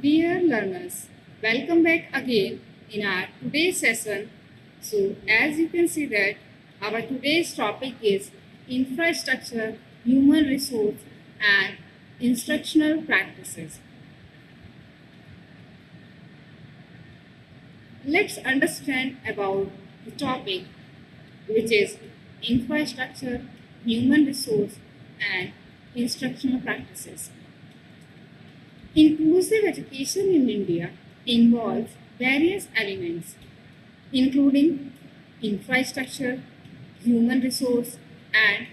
Dear learners, welcome back again in our today's session. So as you can see that our today's topic is infrastructure, human resource and instructional practices. Let's understand about the topic which is infrastructure, human resource and instructional practices. Inclusive education in India involves various elements, including infrastructure, human resource, and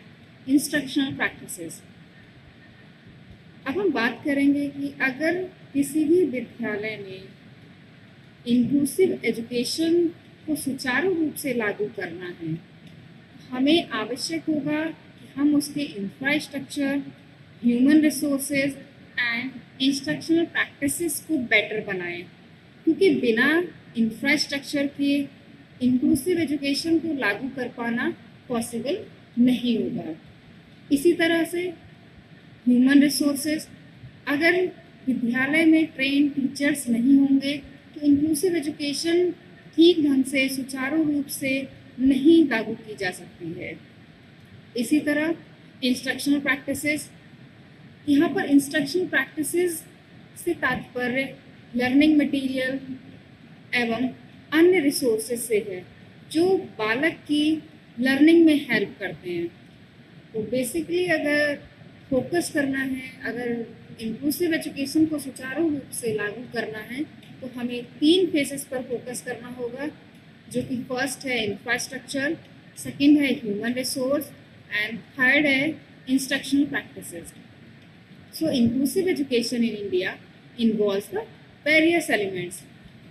instructional practices. अब हम बात करेंगे कि अगर किसी भी विद्यालय में इंक्लूसिव एजुकेशन को सुचारू रूप से लागू करना है, हमें आवश्यक होगा कि हम उसके infrastructure, human resources and instructional practices को बेटर बनाएं, क्योंकि बिना इंफ्रास्ट्रक्चर के इंक्लूसिव एजुकेशन को लागू कर पाना पॉसिबल नहीं होगा। इसी तरह से ह्यूमन रिसोर्सेज, अगर विद्यालय में ट्रेन टीचर्स नहीं होंगे तो इंक्लूसिव एजुकेशन ठीक ढंग से सुचारू रूप से नहीं लागू की जा सकती है। इसी तरह इंस्ट्रक्शनल प्रैक्टिसेस, यहाँ पर इंस्ट्रक्शनल प्रैक्टिसेस से तात्पर्य लर्निंग मटेरियल एवं अन्य रिसोर्सेज से है जो बालक की लर्निंग में हेल्प करते हैं। तो बेसिकली अगर फोकस करना है, अगर इंक्लूसिव एजुकेशन को सुचारू रूप से लागू करना है तो हमें 3 फेजेस पर फोकस करना होगा, जो कि फर्स्ट है इंफ्रास्ट्रक्चर, सेकंड है ह्यूमन रिसोर्स एंड थर्ड है instructional practices. So inclusive education in India involves the various elements,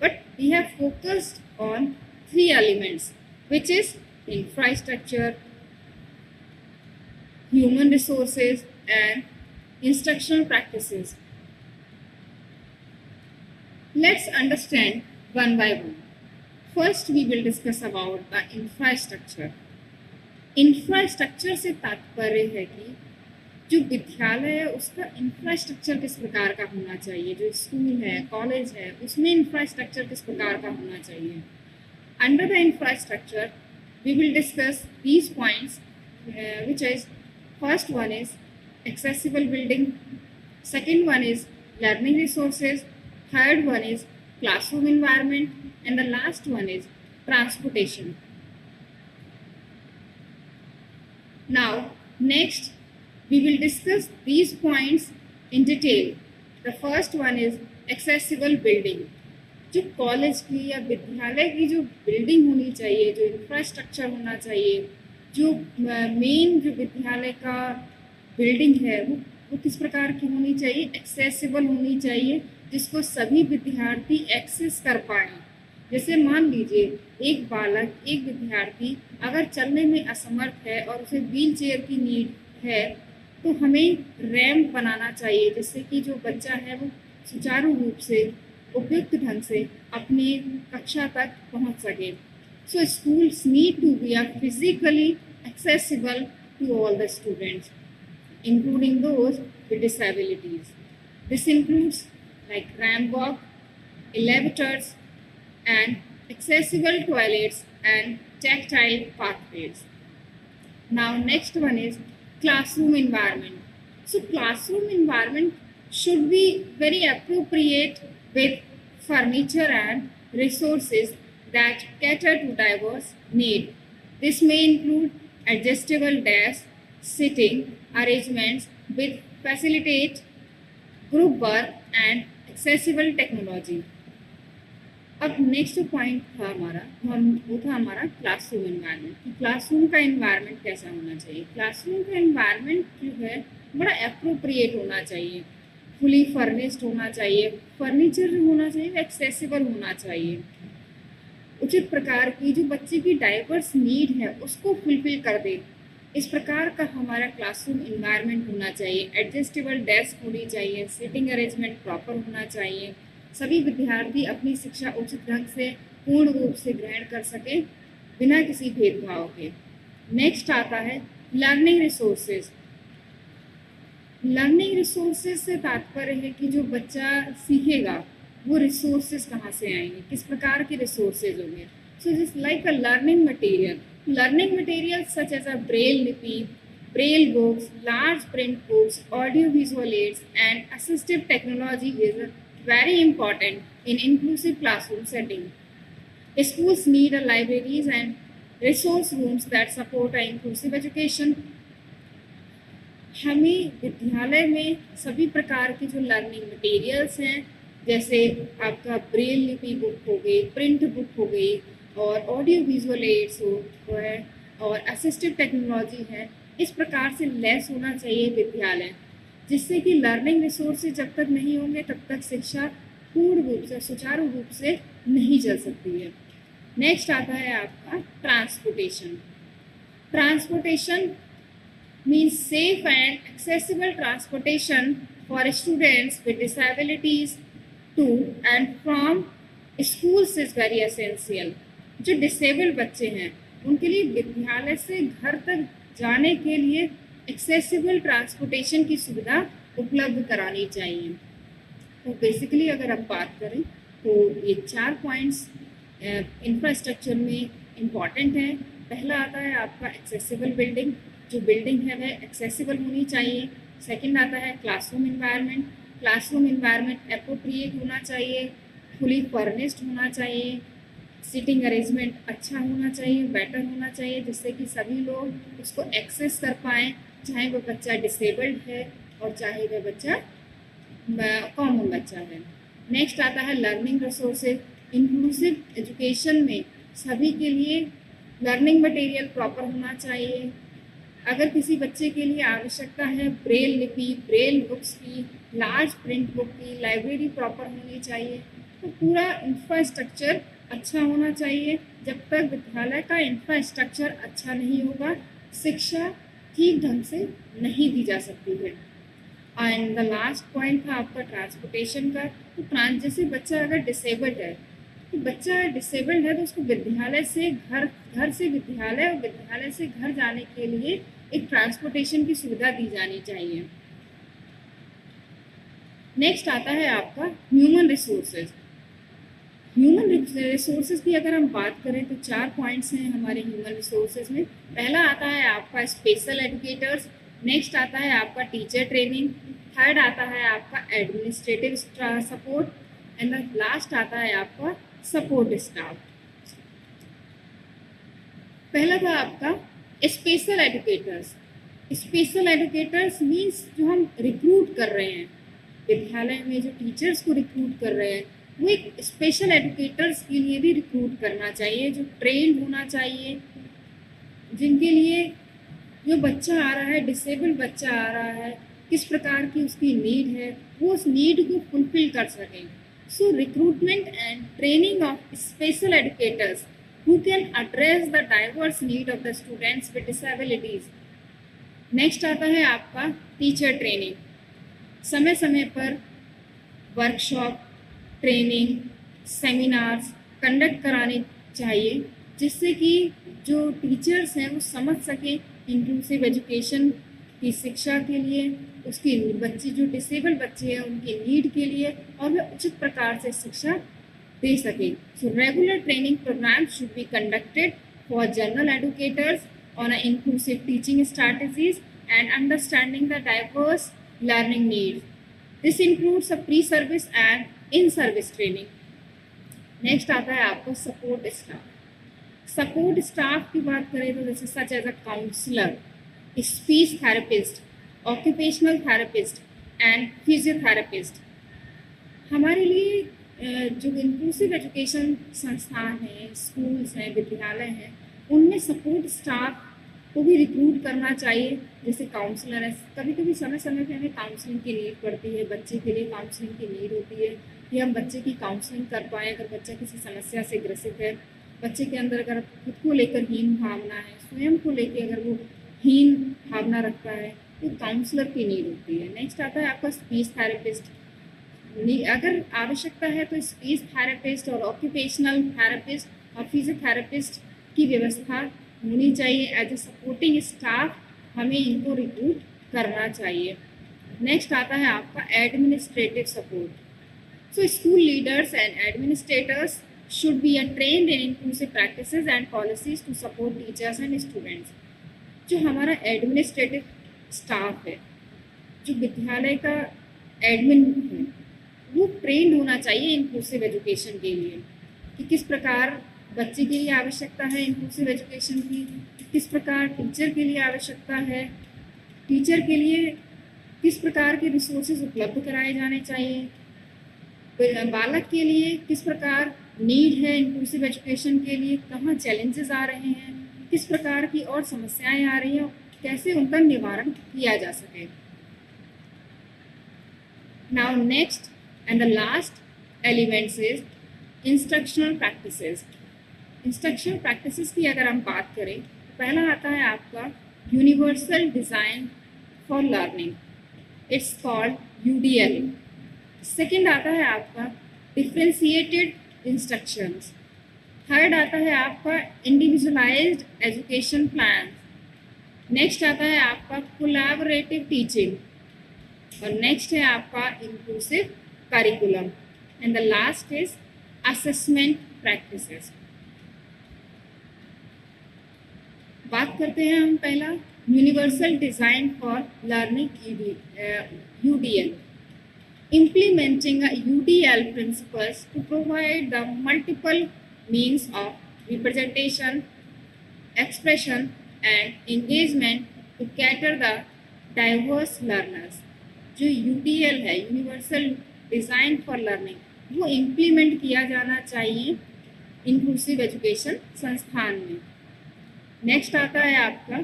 but we have focused on 3 elements, which is infrastructure, human resources and instructional practices. Let's understand one by one. First we will discuss about the infrastructure. Infrastructure से तात्पर्य है कि जो विद्यालय है उसका infrastructure किस प्रकार का होना चाहिए, जो स्कूल है, कॉलेज है, उसमें इंफ्रास्ट्रक्चर किस प्रकार का होना चाहिए। Under the infrastructure we will discuss these points, which is first one is accessible building, second one is learning resources, third one is classroom environment and the last one is transportation. Now next we will discuss these points in detail. The first one is accessible building. जो college की या विद्यालय की जो building होनी चाहिए, जो infrastructure होना चाहिए, जो मेन जो विद्यालय का बिल्डिंग है वो किस प्रकार की होनी चाहिए, एक्सेसिबल होनी चाहिए, जिसको सभी विद्यार्थी एक्सेस कर पाएँ। जैसे मान लीजिए एक बालक, एक विद्यार्थी अगर चलने में असमर्थ है और उसे व्हील चेयर की नीड है तो हमें रैंप बनाना चाहिए, जिससे कि जो बच्चा है वो सुचारू रूप से उपयुक्त ढंग से अपने कक्षा तक पहुंच सके। So schools need to be physically accessible to all the students, including those with disabilities. This includes like ramp walk, elevators and accessible toilets and tactile pathways. Now next one is classroom environment. So classroom environment should be very appropriate with furniture and resources that cater to diverse need. This may include adjustable desks, seating arrangements with facilitate group work and accessible technology. अब next point था हमारा, वो था हमारा classroom environment. Classroom का environment कैसा होना चाहिए। क्लासरूम का एनवायरनमेंट जो है बड़ा अप्रोप्रिएट होना चाहिए, फुली फर्निश्ड होना चाहिए, फर्नीचर जो होना चाहिए एक्सेसिबल होना चाहिए, उचित प्रकार की जो बच्चे की डाइवर्स नीड है उसको फुलफिल कर दे, इस प्रकार का हमारा क्लासरूम एनवायरनमेंट होना चाहिए। एडजस्टेबल डेस्क होनी चाहिए, सीटिंग अरेंजमेंट प्रॉपर होना चाहिए, सभी विद्यार्थी अपनी शिक्षा उचित ढंग से पूर्ण रूप से ग्रहण कर सके बिना किसी भेदभाव के। नेक्स्ट आता है लर्निंग रिसोर्सेज। लर्निंग रिसोर्सेज से तात्पर्य है कि जो बच्चा सीखेगा वो रिसोर्सेज कहाँ से आएंगे, किस प्रकार के रिसोर्सेज होंगे. So this like a learning material such as a braille लिपि, braille books, large print books, audio visual aids and assistive technology is very important in inclusive classroom setting. Schools need a libraries and resource rooms that support an inclusive education. हमें विद्यालय में सभी प्रकार के जो learning materials हैं, जैसे आपका ब्रेल लिपि बुक हो गई, प्रिंट बुक हो गई, और ऑडियो विजुअल एड्स हो है, और असिस्टिव टेक्नोलॉजी है, इस प्रकार से लेस होना चाहिए विद्यालय, जिससे कि लर्निंग रिसोर्सेज जब तक नहीं होंगे तब तक शिक्षा पूर्ण रूप से सुचारू रूप से नहीं चल सकती है. नेक्स्ट आता है आपका transportation means safe and accessible transportation for students with disabilities to and from schools is very essential. जो डिसेबल्ड बच्चे हैं उनके लिए विद्यालय से घर तक जाने के लिए एक्सेसिबल ट्रांसपोर्टेशन की सुविधा उपलब्ध करानी चाहिए. तो बेसिकली अगर आप बात करें तो ये 4 पॉइंट्स इंफ्रास्ट्रक्चर में इम्पॉर्टेंट हैं. पहला आता है आपका एक्सेसिबल बिल्डिंग, जो बिल्डिंग है वह एक्सेसिबल होनी चाहिए. सेकंड आता है क्लासरूम इन्वायरमेंट एप्रोप्रिएट होना चाहिए, फुली फर्निश्ड होना चाहिए, सीटिंग अरेंजमेंट अच्छा होना चाहिए, बेटर होना चाहिए, जिससे कि सभी लोग उसको एक्सेस कर पाएँ, चाहे वह बच्चा डिसेबल्ड है और चाहे वह बच्चा कॉमन बच्चा है. नेक्स्ट आता है लर्निंग रिसोर्सेज. इंक्लूसिव एजुकेशन में सभी के लिए लर्निंग मटेरियल प्रॉपर होना चाहिए. अगर किसी बच्चे के लिए आवश्यकता है ब्रेल लिपि, ब्रेल बुक्स की, लार्ज प्रिंट बुक की, लाइब्रेरी प्रॉपर होनी चाहिए. तो पूरा इंफ्रास्ट्रक्चर अच्छा होना चाहिए. जब तक विद्यालय का इंफ्रास्ट्रक्चर अच्छा नहीं होगा शिक्षा ठीक ढंग से नहीं दी जा सकती है. एंड द लास्ट पॉइंट था आपका ट्रांसपोर्टेशन का. तो जैसे बच्चा अगर डिसेबल्ड है तो बच्चा डिसेबल्ड है तो उसको विद्यालय से घर से विद्यालय और विद्यालय से घर जाने के लिए एक ट्रांसपोर्टेशन की सुविधा दी जानी चाहिए. नेक्स्ट आता है आपका ह्यूमन रिसोर्सेज. ह्यूमन रिसोर्सेज की अगर हम बात करें तो 4 पॉइंट्स हैं हमारे ह्यूमन रिसोर्सेज में. पहला आता है आपका स्पेशल एजुकेटर्स, नेक्स्ट आता है आपका टीचर ट्रेनिंग, थर्ड आता है आपका एडमिनिस्ट्रेटिव सपोर्ट, एंड लास्ट आता है आपका सपोर्ट स्टाफ. पहला था आपका special educators. Special educators means जो हम रिक्रूट कर रहे हैं विद्यालय में, जो टीचर्स को रिक्रूट कर रहे हैं वो एक स्पेशल एजुकेटर्स के लिए भी रिक्रूट करना चाहिए, जो ट्रेन होना चाहिए, जिनके लिए जो बच्चा आ रहा है, डिसेबल्ड बच्चा आ रहा है, किस प्रकार की उसकी नीड है, वो उस नीड को फुलफिल कर सकें. So recruitment and training of special educators who can address the diverse need of the students with disabilities. Next आता है आपका टीचर ट्रेनिंग. समय समय पर वर्कशॉप, ट्रेनिंग, सेमिनार्स कंडक्ट कराने चाहिए, जिससे कि जो टीचर्स हैं वो समझ सकें इंक्लूसिव एजुकेशन की शिक्षा के लिए, उसकी बच्चे जो डिसेबल्ड बच्चे हैं उनकी नीड के लिए, और वे उचित प्रकार से शिक्षा दे सकें. So regular training programs should be conducted for general educators on an inclusive teaching strategies and understanding the diverse learning needs. This includes a pre-service and in-service training. Next आता है आपको सपोर्ट स्टाफ. सपोर्ट स्टाफ की बात करें तो जैसे such as a counsellor, speech therapist, occupational therapist and physiotherapist. हमारे लिए जो इंक्लूसिव एजुकेशन संस्थान हैं, स्कूल्स हैं, विद्यालय हैं, उनमें सपोर्ट स्टाफ को भी रिक्रूट करना चाहिए. जैसे काउंसलर है, कभी कभी समय समय पे हमें काउंसलिंग की नीड पड़ती है, बच्चे के लिए काउंसलिंग की नीड होती है कि हम बच्चे की काउंसलिंग कर पाएँ. अगर बच्चा किसी समस्या से ग्रसित है, बच्चे के अंदर अगर खुद को लेकर हीन भावना है, स्वयं को लेकर अगर वो हीन भावना रखता है, तो काउंसलर की नीड होती है. नेक्स्ट आता है आपका स्पीच थेरेपिस्ट. अगर आवश्यकता है तो स्पीच थेरेपिस्ट और ऑक्यूपेशनल थेरेपिस्ट और फिजियोथेरेपिस्ट की व्यवस्था होनी चाहिए. एज ए सपोर्टिंग स्टाफ हमें इनको रिक्रूट करना चाहिए. नेक्स्ट आता है आपका administrative support. So school leaders and administrators should be trained in inclusive practices and policies to support teachers and students। जो हमारा एडमिनिस्ट्रेटिव स्टाफ है, जो विद्यालय का एडमिन है, वो ट्रेंड होना चाहिए इंक्लूसिव एजुकेशन के लिए कि किस प्रकार बच्चे के लिए आवश्यकता है इंक्लूसिव एजुकेशन की, किस प्रकार टीचर के लिए आवश्यकता है, टीचर के लिए किस प्रकार के रिसोर्सेज उपलब्ध कराए जाने चाहिए, बालक के लिए किस प्रकार नीड है इंक्लूसिव एजुकेशन के लिए, कहाँ चैलेंजेस आ रहे हैं, किस प्रकार की और समस्याएं आ रही हैं, कैसे उनका निवारण किया जा सके। Now next and the last elements is instructional practices. Instructional practices की अगर हम बात करें तो पहला आता है आपका universal design for learning, it's called UDL। Second आता है आपका डिफ्रेंशिएटेड इंस्ट्रक्शंस। थर्ड आता है आपका इंडिविजुअलाइज्ड एजुकेशन प्लान। नेक्स्ट आता है आपका कोलैबोरेटिव टीचिंग और नेक्स्ट है आपका inclusive curriculum and the last is assessment practices. बात करते हैं हम पहला universal design for learning UDL। Implementing a UDL principles to provide the multiple means of representation, expression and engagement to cater the diverse learners। जो UDL है universal design for learning, वो implement किया जाना चाहिए इंक्लूसिव एजुकेशन संस्थान में। Next आता है आपका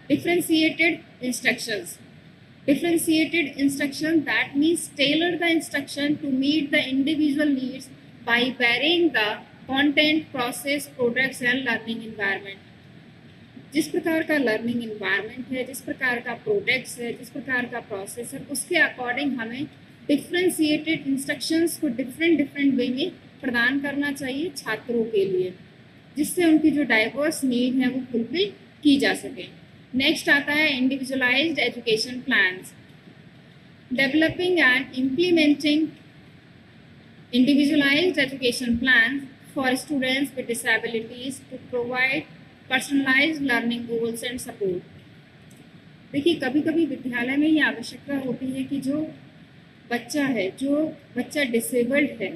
differentiated instructions. Differentiated instruction, that means tailor the instruction to meet the individual needs by varying the content, process, products and learning environment। जिस प्रकार का लर्निंग इन्वायरमेंट है, जिस प्रकार का प्रोडक्ट्स है, जिस प्रकार का प्रोसेस है, उसके अकॉर्डिंग हमें डिफ्रेंशिएटेड इंस्ट्रक्शंस को डिफरेंट वे में प्रदान करना चाहिए छात्रों के लिए, जिससे उनकी जो डाइवर्स नीड है वो फुलफिल की जा सके। नेक्स्ट आता है individualised education plans. Developing and implementing individualised education plan for students with disabilities to provide personalised learning goals and support. देखिए, कभी कभी विद्यालय में ये आवश्यकता होती है कि जो बच्चा डिसेबल्ड है,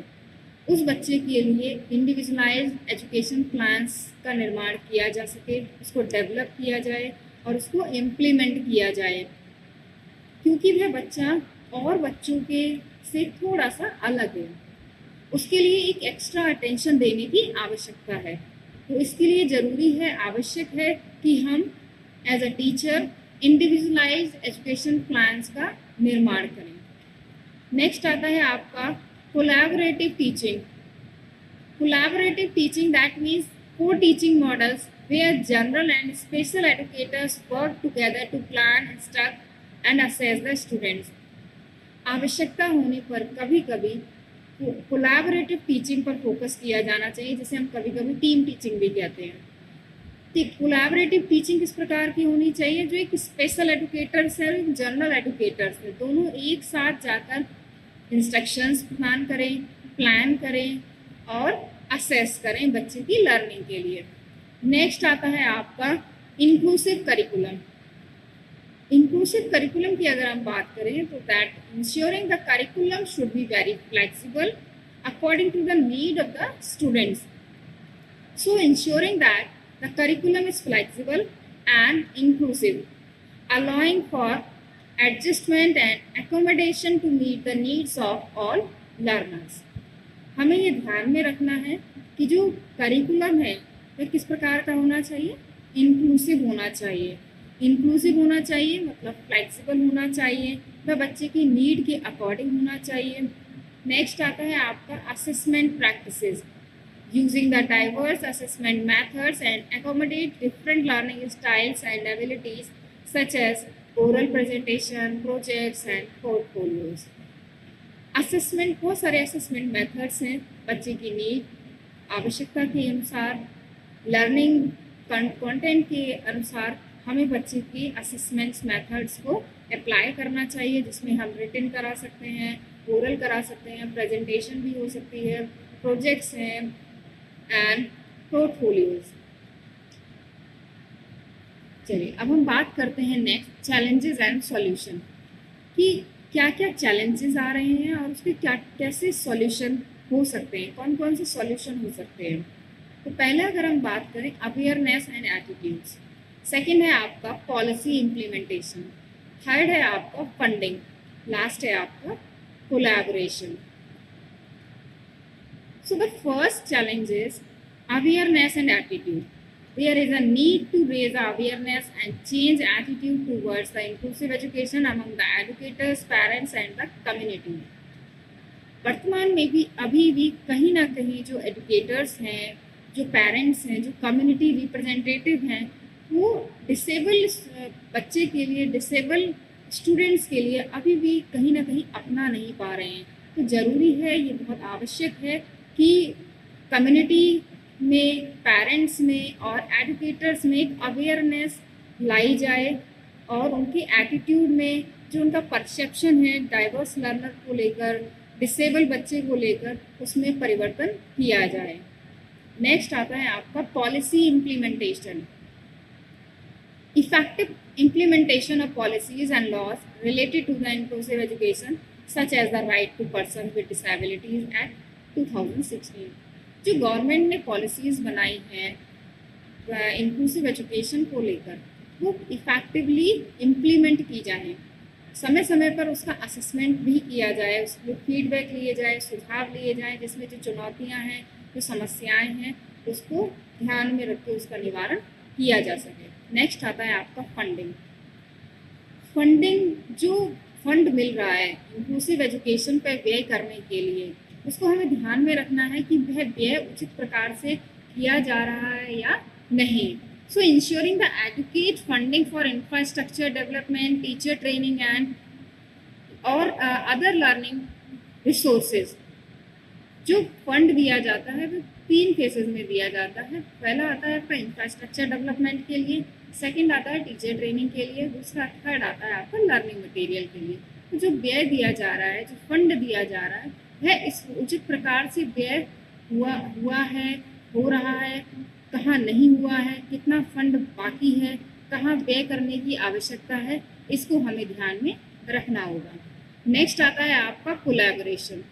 उस बच्चे के लिए इंडिविजुअलाइज्ड एजुकेशन प्लान्स का निर्माण किया जा सके, उसको डेवलप किया जाए और उसको इम्प्लीमेंट किया जाए, क्योंकि वह बच्चा और बच्चों के से थोड़ा सा अलग है, उसके लिए एक एक्स्ट्रा अटेंशन देने की आवश्यकता है। तो इसके लिए ज़रूरी है, आवश्यक है कि हम as a teacher individualised education plans का निर्माण करें। नेक्स्ट आता है आपका collaborative teaching. Collaborative teaching, that means co-teaching models where general and special educators work together to plan, instruct and assess the students। आवश्यकता होने पर कभी कभी कोलैबोरेटिव टीचिंग पर फोकस किया जाना चाहिए, जिसे हम कभी कभी टीम टीचिंग भी कहते हैं। तो कोलैबोरेटिव टीचिंग किस प्रकार की होनी चाहिए? जो एक स्पेशल एडुकेटर्स है और एक जनरल एडुकेटर्स है, दोनों एक साथ जाकर इंस्ट्रक्शंस प्लान करें और असेस करें बच्चे की लर्निंग के लिए। नेक्स्ट आता है आपका इंक्लूसिव करिकुलम। इंक्लूसिव करिकुलम की अगर हम बात करें तो that ensuring the curriculum should be very flexible according to the need of the students. So ensuring that the curriculum is flexible and inclusive, allowing for adjustment and accommodation to meet the needs of all learners। हमें ये ध्यान में रखना है कि जो curriculum है वह किस प्रकार का होना चाहिए? इंक्लूसिव होना चाहिए। इंक्लूसिव होना चाहिए मतलब फ्लेक्सिबल होना चाहिए, वह बच्चे की नीड के अकॉर्डिंग होना चाहिए। नेक्स्ट आता है आपका assessment practices, using the diverse assessment methods and accommodate different learning styles and abilities such as oral presentation, projects and portfolios. Assessment, बहुत सारे असेसमेंट मेथड्स हैं, बच्चे की नीड, आवश्यकता के अनुसार, लर्निंग कंटेंट के अनुसार हमें बच्चे की असेसमेंट्स मेथड्स को अप्लाई करना चाहिए, जिसमें हम रिटन करा सकते हैं, ओरल करा सकते हैं, प्रेजेंटेशन भी हो सकती है, प्रोजेक्ट्स हैं एंड पोर्टफोलियोज। चलिए अब हम बात करते हैं नेक्स्ट चैलेंजेस एंड सॉल्यूशन, कि क्या क्या चैलेंजेस आ रहे हैं और उसके क्या कैसे सॉल्यूशन हो सकते हैं, कौन कौन से सॉल्यूशन हो सकते हैं। तो पहले अगर हम बात करें अवेयरनेस एंड एटीट्यूड्स, सेकंड है आपका पॉलिसी इम्प्लीमेंटेशन, थर्ड है आपका फंडिंग, लास्ट है आपका collaboration. So the first challenge is awareness and attitude. There is a need to raise awareness and change attitude towards the inclusive education among the educators, parents and the community. वर्तमान में भी अभी भी कहीं ना कहीं जो एजुकेटर्स हैं, जो पेरेंट्स हैं, जो कम्युनिटी रिप्रेजेंटेटिव हैं, वो डिसेबल बच्चे के लिए, डिसेबल स्टूडेंट्स के लिए अभी भी कहीं ना कहीं अपना नहीं पा रहे हैं। तो ज़रूरी है, ये बहुत आवश्यक है कि कम्युनिटी में, पेरेंट्स में और एजुकेटर्स में एक अवेयरनेस लाई जाए और उनके एटीट्यूड में जो उनका परसेप्शन है डाइवर्स लर्नर को लेकर, डिसेबल बच्चे को लेकर, उसमें परिवर्तन किया जाए। नेक्स्ट आता है आपका policy implementation. Effective implementation of policies and laws related to the inclusive education such as the right to persons with disabilities Act 2016। जो गवर्नमेंट ने पॉलिसीज़ बनाई हैं इंक्लूसिव एजुकेशन को लेकर, वो इफ़ेक्टिवली इम्प्लीमेंट की जाए, समय समय पर उसका असेसमेंट भी किया जाए, उसमें फीडबैक लिए जाए, सुझाव लिए जाए, जिसमें जो चुनौतियाँ हैं, जो समस्याएं हैं, उसको ध्यान में रख के उसका निवारण किया जा सके। नेक्स्ट आता है आपका फंडिंग। फंडिंग, जो फंड मिल रहा है इंक्लूसिव एजुकेशन पर व्यय करने के लिए, उसको हमें ध्यान में रखना है कि वह व्यय उचित प्रकार से किया जा रहा है या नहीं। So ensuring the adequate funding for infrastructure development, teacher training and और अदर लर्निंग रिसोर्सेज। जो फंड दिया जाता है वो 3 फेजेज में दिया जाता है। पहला आता है आपका इंफ्रास्ट्रक्चर डेवलपमेंट के लिए, सेकंड आता है टीचर ट्रेनिंग के लिए, दूसरा थर्ड आता है आपका लर्निंग मटेरियल के लिए। तो जो व्यय दिया जा रहा है, जो फंड दिया जा रहा है, वह इस उचित प्रकार से व्यय हुआ है, हो रहा है, कहाँ नहीं हुआ है, कितना फंड बाकी है, कहाँ व्यय करने की आवश्यकता है, इसको हमें ध्यान में रखना होगा। नेक्स्ट आता है आपका collaboration.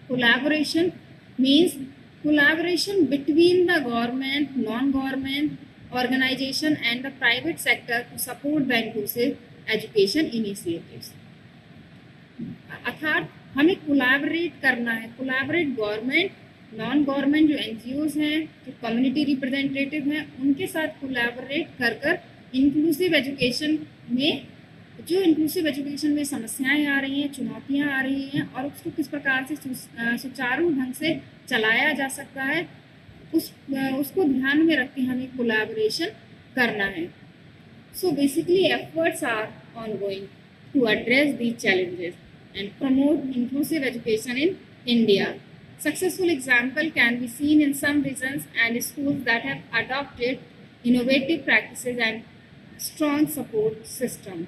Collaboration means collaboration between the government, non-government organization and the private sector to support the inclusive education initiatives। अर्थात हमें कोलैबोरेट करना है, कोलैबोरेट गवर्नमेंट, नॉन गवर्नमेंट जो NGOs हैं, जो कम्युनिटी रिप्रेजेंटेटिव हैं, उनके साथ कोलैबोरेट कर इंक्लूसिव एजुकेशन में, जो इंक्लूसिव एजुकेशन में समस्याएं आ रही हैं, चुनौतियां आ रही हैं, और उसको किस प्रकार से सुचारू ढंग से चलाया जा सकता है, उसको ध्यान में रख के हमें कोलैबोरेशन करना है। So basically efforts are ongoing to address these challenges and promote inclusive education in India. Successful example can be seen in some regions and schools that have adopted innovative practices and strong support system.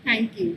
Thank you.